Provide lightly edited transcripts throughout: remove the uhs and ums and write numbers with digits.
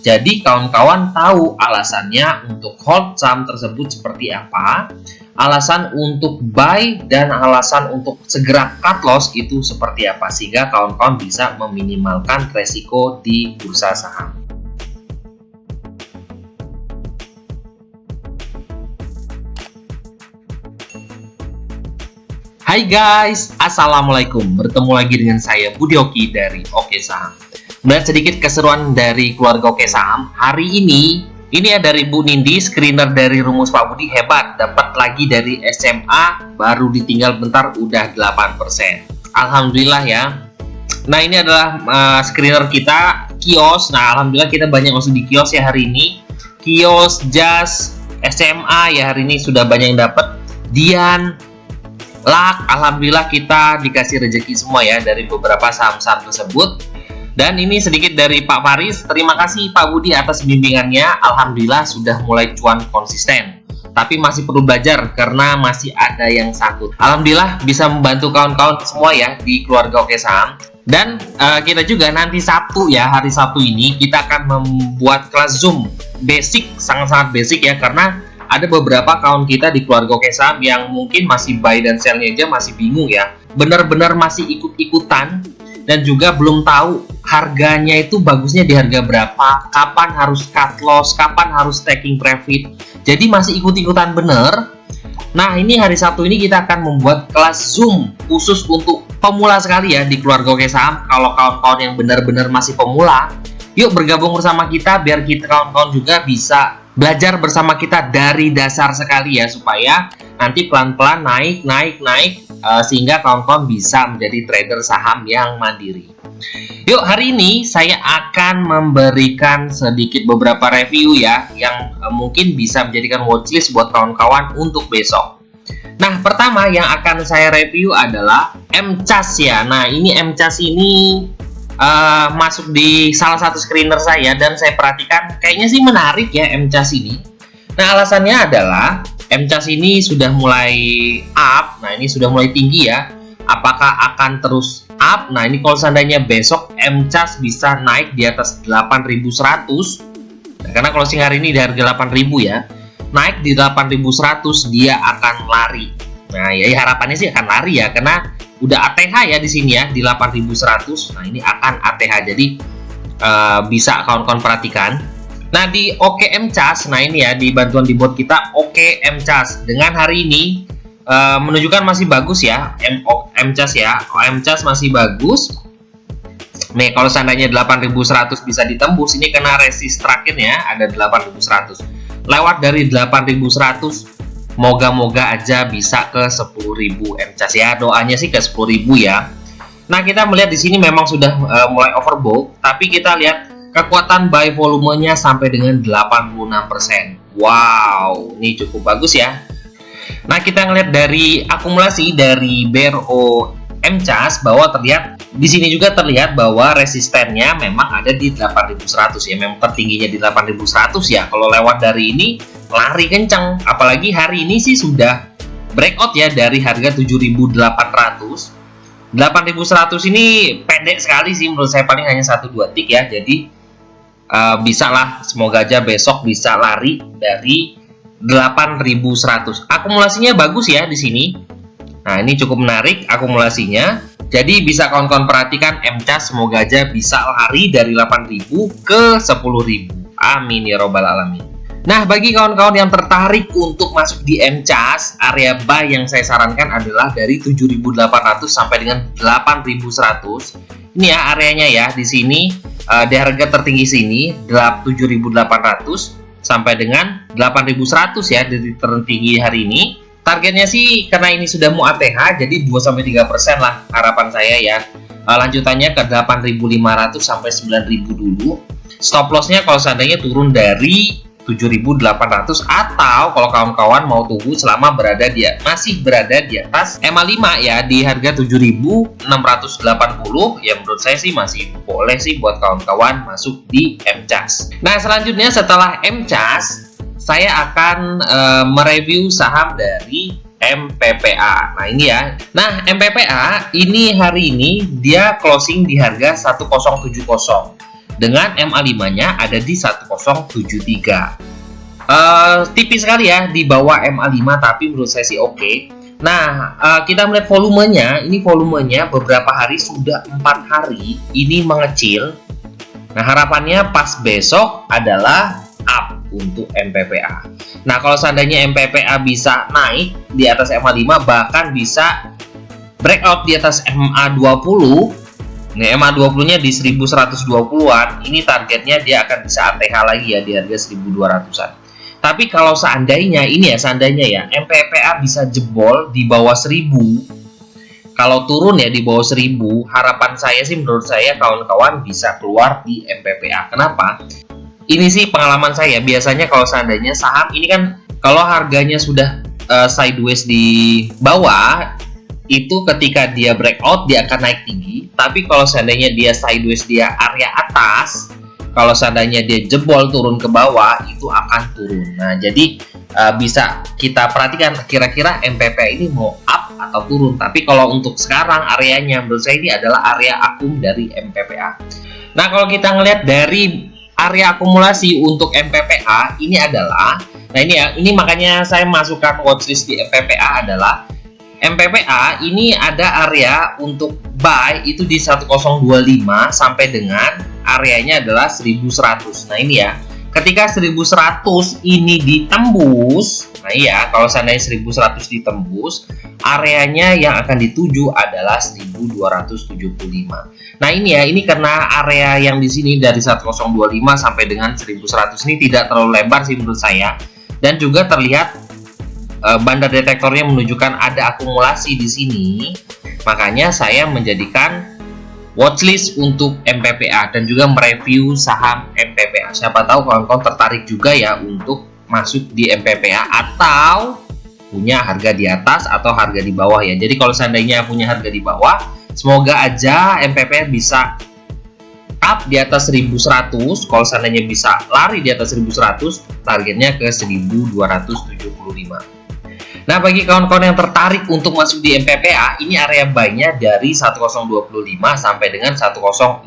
Jadi kawan-kawan tahu alasannya untuk hold saham tersebut seperti apa, alasan untuk buy dan alasan untuk segera cut loss itu seperti apa, sehingga kawan-kawan bisa meminimalkan resiko di bursa saham. Hai guys, assalamualaikum. Bertemu lagi dengan saya Budi Oki dari Oke Saham. Melihat sedikit keseruan dari keluarga Oke Saham. Hari ini ya dari Bu Nindi, screener dari Rumus Pak Budi, hebat. Dapat lagi dari SMA, baru ditinggal bentar udah 8%. Alhamdulillah ya. Nah ini adalah screener kita, kios. Nah alhamdulillah kita banyak masuk di kios ya hari ini. Kios, Jas, SMA ya hari ini sudah banyak yang dapat. Dian, Lak, alhamdulillah kita dikasih rezeki semua ya dari beberapa saham-saham tersebut. Dan ini sedikit dari Pak Faris. Terima kasih Pak Budi atas bimbingannya. Alhamdulillah sudah mulai cuan konsisten. Tapi masih perlu belajar karena masih ada yang sangkut. Alhamdulillah bisa membantu kawan-kawan semua ya di keluarga Oke Saham. Dan kita juga nanti Sabtu ya, hari Sabtu ini kita akan membuat kelas Zoom basic, sangat-sangat basic ya, karena ada beberapa kawan kita di keluarga Oke Saham yang mungkin masih buy dan sell-nya aja masih bingung ya. Benar-benar masih ikut-ikutan dan juga belum tahu harganya itu bagusnya di harga berapa, kapan harus cut loss, kapan harus taking profit. Jadi masih ikut-ikutan bener. Nah, ini hari Sabtu ini kita akan membuat kelas Zoom khusus untuk pemula sekali ya di keluarga Oke Saham. Kalau kawan-kawan yang benar-benar masih pemula, yuk bergabung bersama kita biar kita kawan-kawan juga bisa belajar bersama kita dari dasar sekali ya, supaya nanti pelan-pelan naik sehingga kawan-kawan bisa menjadi trader saham yang mandiri. Yuk, hari ini saya akan memberikan sedikit beberapa review ya yang mungkin bisa menjadikan watchlist buat kawan-kawan untuk besok. Nah, pertama yang akan saya review adalah MCAS ya. Nah, ini MCAS ini masuk di salah satu screener saya dan saya perhatikan kayaknya sih menarik ya MCAS ini. Nah alasannya adalah MCAS ini sudah mulai up. Nah ini sudah mulai tinggi ya. Apakah akan terus up? Nah ini kalau seandainya besok MCAS bisa naik di atas 8.100. Nah, karena closing hari ini di harga 8.000 ya. Naik di 8.100 dia akan lari. Nah ya harapannya sih akan lari ya, karena udah ATH ya di sini ya di 8.100. Nah ini akan ATH, jadi bisa kawan-kawan perhatikan. Nah di Oke MCAS, nah ini ya di bantuan di bot kita Oke MCAS dengan hari ini menunjukkan masih bagus ya MCAS ya. MCAS masih bagus. Nih kalau seandainya 8.100 bisa ditembus, ini kena resist terakhirnya ada 8.100. Lewat dari 8.100 moga-moga aja bisa ke 10.000 MCAS ya. Doanya sih ke 10.000 ya. Nah, kita melihat di sini memang sudah mulai overbought, tapi kita lihat kekuatan buy volumenya sampai dengan 86%. Wow, ini cukup bagus ya. Nah, kita ngelihat dari akumulasi dari BRO MCAS bahwa terlihat di sini juga terlihat bahwa resistennya memang ada di 8.100 ya. Memang tertingginya di 8.100 ya. Kalau lewat dari ini lari kencang, apalagi hari ini sih sudah breakout ya dari harga 7.800. 8.100 ini pendek sekali sih menurut saya, paling hanya 1-2 tick ya. Jadi bisa lah, semoga aja besok bisa lari dari 8.100. Akumulasinya bagus ya di sini. Nah ini cukup menarik akumulasinya. Jadi bisa kawan-kawan perhatikan MCAS, semoga aja bisa lari dari 8.000 ke 10.000. Amin ya robbal alamin. Nah, bagi kawan-kawan yang tertarik untuk masuk di MCAS, area buy yang saya sarankan adalah dari 7.800 sampai dengan 8.100. Ini ya areanya ya, di sini di harga tertinggi sini 7.800 sampai dengan 8.100 ya dari tertinggi hari ini. Targetnya sih karena ini sudah mau ATH, jadi 2-3% lah harapan saya ya. Lanjutannya ke 8.500 sampai 9.000 dulu. Stop lossnya kalau seandainya turun dari 7.800, atau kalau kawan-kawan mau tunggu selama masih berada di atas EMA 5 ya di harga 7.680 ya, menurut saya sih masih boleh sih buat kawan-kawan masuk di MCAS. Nah selanjutnya setelah MCAS saya akan mereview saham dari MPPA. Nah ini ya. Nah MPPA ini hari ini dia closing di harga 1070. dengan MA5-nya ada di 1073. Tipis sekali ya di bawah MA5, tapi menurut saya sih oke. Nah, kita melihat volumenya. Ini volumenya beberapa hari, sudah 4 hari ini mengecil. Nah, harapannya pas besok adalah up untuk MPPA. Nah, kalau seandainya MPPA bisa naik di atas MA5, bahkan bisa breakout di atas MA20. Nih, MA20-nya di 1120-an. Ini targetnya dia akan bisa ATH lagi ya di harga 1200-an. Tapi kalau seandainya seandainya ya MPPA bisa jebol di bawah 1000, kalau turun ya di bawah 1000, harapan saya sih, menurut saya kawan-kawan bisa keluar di MPPA. Kenapa? Ini sih pengalaman saya, biasanya kalau seandainya saham ini kan kalau harganya sudah sideways di bawah, itu ketika dia breakout dia akan naik tinggi. Tapi kalau seandainya dia sideways, dia area atas, kalau seandainya dia jebol turun ke bawah, itu akan turun. Nah, jadi bisa kita perhatikan kira-kira MPPA ini mau up atau turun. Tapi kalau untuk sekarang areanya menurut saya ini adalah area akum dari MPPA. Nah, kalau kita ngelihat dari area akumulasi untuk MPPA ini adalah, nah ini makanya saya masukkan watchlist di MPPA adalah MPPA ini ada area untuk buy itu di 1025 sampai dengan areanya adalah 1100. Nah, ini ya. Ketika 1100 ini ditembus, nah iya, kalau seandainya 1100 ditembus, areanya yang akan dituju adalah 1275. Nah, ini ya, ini karena area yang di sini dari 1025 sampai dengan 1100 ini tidak terlalu lebar sih menurut saya. Dan juga terlihat bandar detektornya menunjukkan ada akumulasi di sini. Makanya saya menjadikan watchlist untuk MPPA dan juga mereview saham MPPA. Siapa tahu kawan-kawan tertarik juga ya untuk masuk di MPPA atau punya harga di atas atau harga di bawah ya. Jadi kalau seandainya punya harga di bawah, semoga aja MPPA bisa up di atas 1100. Kalau seandainya bisa lari di atas 1100, targetnya ke 1275. Nah, bagi kawan-kawan yang tertarik untuk masuk di MPPA, ini area buy-nya dari 1025 sampai dengan 1060.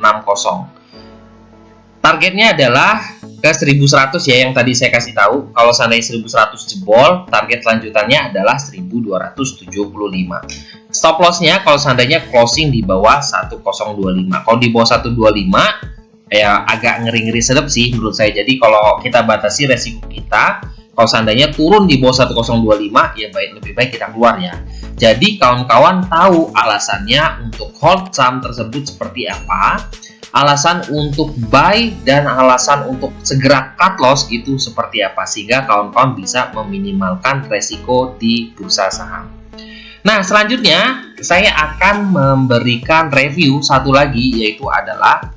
Targetnya adalah ke 1100 ya, yang tadi saya kasih tahu. Kalau seandainya 1100 jebol, target lanjutannya adalah 1275. Stop loss-nya kalau seandainya closing di bawah 1025. Kalau di bawah 125 ya agak ngeri-ngeri sedap sih menurut saya. Jadi kalau kita batasi resiko kita, kalau seandainya turun di bawah 1025, ya lebih baik kita keluar ya. Jadi kawan-kawan tahu alasannya untuk hold saham tersebut seperti apa, alasan untuk buy dan alasan untuk segera cut loss itu seperti apa, sehingga kawan-kawan bisa meminimalkan resiko di bursa saham. Nah, selanjutnya saya akan memberikan review satu lagi, yaitu adalah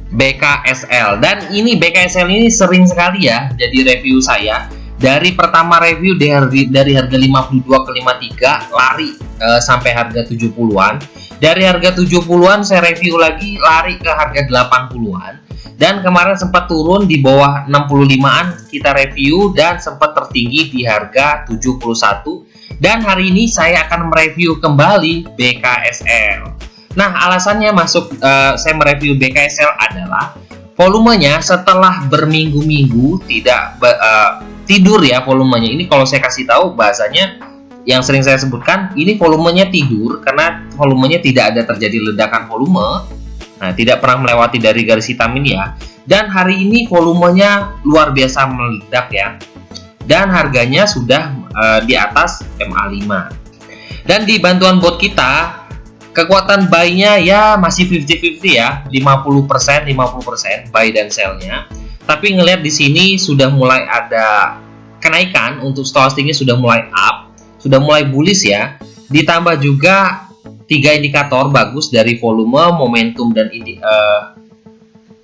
BKSL. Dan ini BKSL ini sering sekali ya jadi review saya. Dari pertama review dari harga 52 ke 53 lari sampai harga 70-an. Dari harga 70-an saya review lagi lari ke harga 80-an. Dan kemarin sempat turun di bawah 65-an kita review dan sempat tertinggi di harga 71. Dan hari ini saya akan mereview kembali BKSL. Nah, alasannya saya mereview BKSL adalah volumenya setelah berminggu-minggu tidak tidur ya volumenya. Ini kalau saya kasih tahu bahasanya yang sering saya sebutkan, ini volumenya tidur karena volumenya tidak ada terjadi ledakan volume. Nah, tidak pernah melewati dari garis hitam ini ya. Dan hari ini volumenya luar biasa meledak ya. Dan harganya sudah di atas MA5. Dan di bantuan bot kita, kekuatan buy-nya ya masih 50-50 ya, 50% buy dan sell-nya. Tapi ngelihat di sini sudah mulai ada kenaikan untuk stochasticnya, sudah mulai up, sudah mulai bullish ya. Ditambah juga 3 indikator bagus dari volume, momentum dan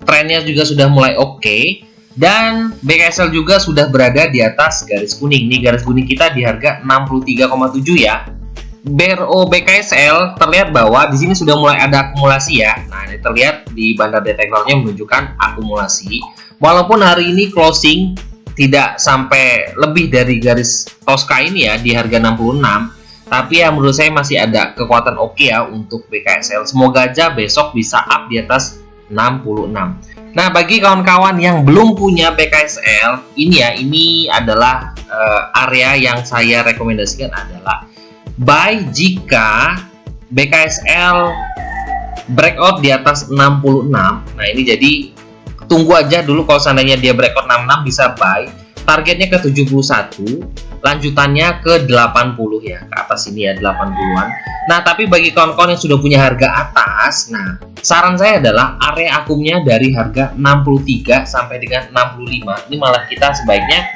trennya juga sudah mulai oke. Dan BKSL juga sudah berada di atas garis kuning. Nih garis kuning kita di harga 63,7 ya. BRO BKSL terlihat bahwa di sini sudah mulai ada akumulasi ya. Nah, ini terlihat di bandar detektornya menunjukkan akumulasi. Walaupun hari ini closing tidak sampai lebih dari garis Tosca ini ya di harga 66, tapi ya menurut saya masih ada kekuatan oke ya untuk BKSL. Semoga aja besok bisa up di atas Nah, bagi kawan-kawan yang belum punya BKSL, ini adalah area yang saya rekomendasikan adalah buy jika BKSL breakout di atas 66. Nah, ini jadi tunggu aja dulu, kalau seandainya dia breakout 66 bisa buy. Targetnya ke 71, lanjutannya ke 80 ya, ke atas ini ya, 80-an. Nah, tapi bagi kawan-kawan yang sudah punya harga atas, nah, saran saya adalah area akumnya dari harga 63 sampai dengan 65. Ini malah kita sebaiknya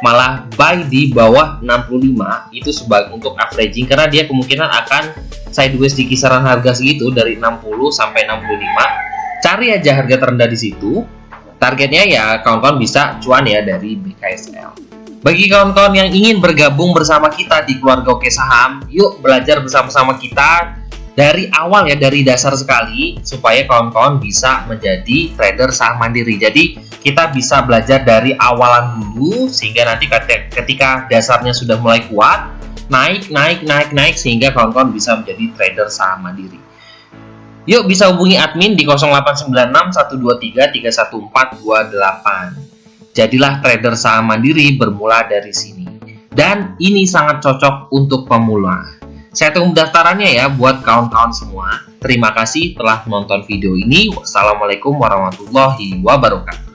malah buy di bawah 65, itu sebagai untuk averaging, karena dia kemungkinan akan sideways di kisaran harga segitu dari 60 sampai 65. Cari aja harga terendah di situ. Targetnya ya kawan-kawan bisa cuan ya dari BKSL. Bagi kawan-kawan yang ingin bergabung bersama kita di keluarga Oke Saham, yuk belajar bersama-sama kita dari awal ya, dari dasar sekali, supaya kawan-kawan bisa menjadi trader saham mandiri. Jadi kita bisa belajar dari awalan dulu, sehingga nanti ketika dasarnya sudah mulai kuat, naik sehingga kawan-kawan bisa menjadi trader saham mandiri. Yuk bisa hubungi admin di 0896 123 31428. Jadilah trader saham mandiri bermula dari sini. Dan ini sangat cocok untuk pemula. Saya tunggu pendaftarannya ya buat kawan-kawan semua. Terima kasih telah menonton video ini. Wassalamualaikum warahmatullahi wabarakatuh.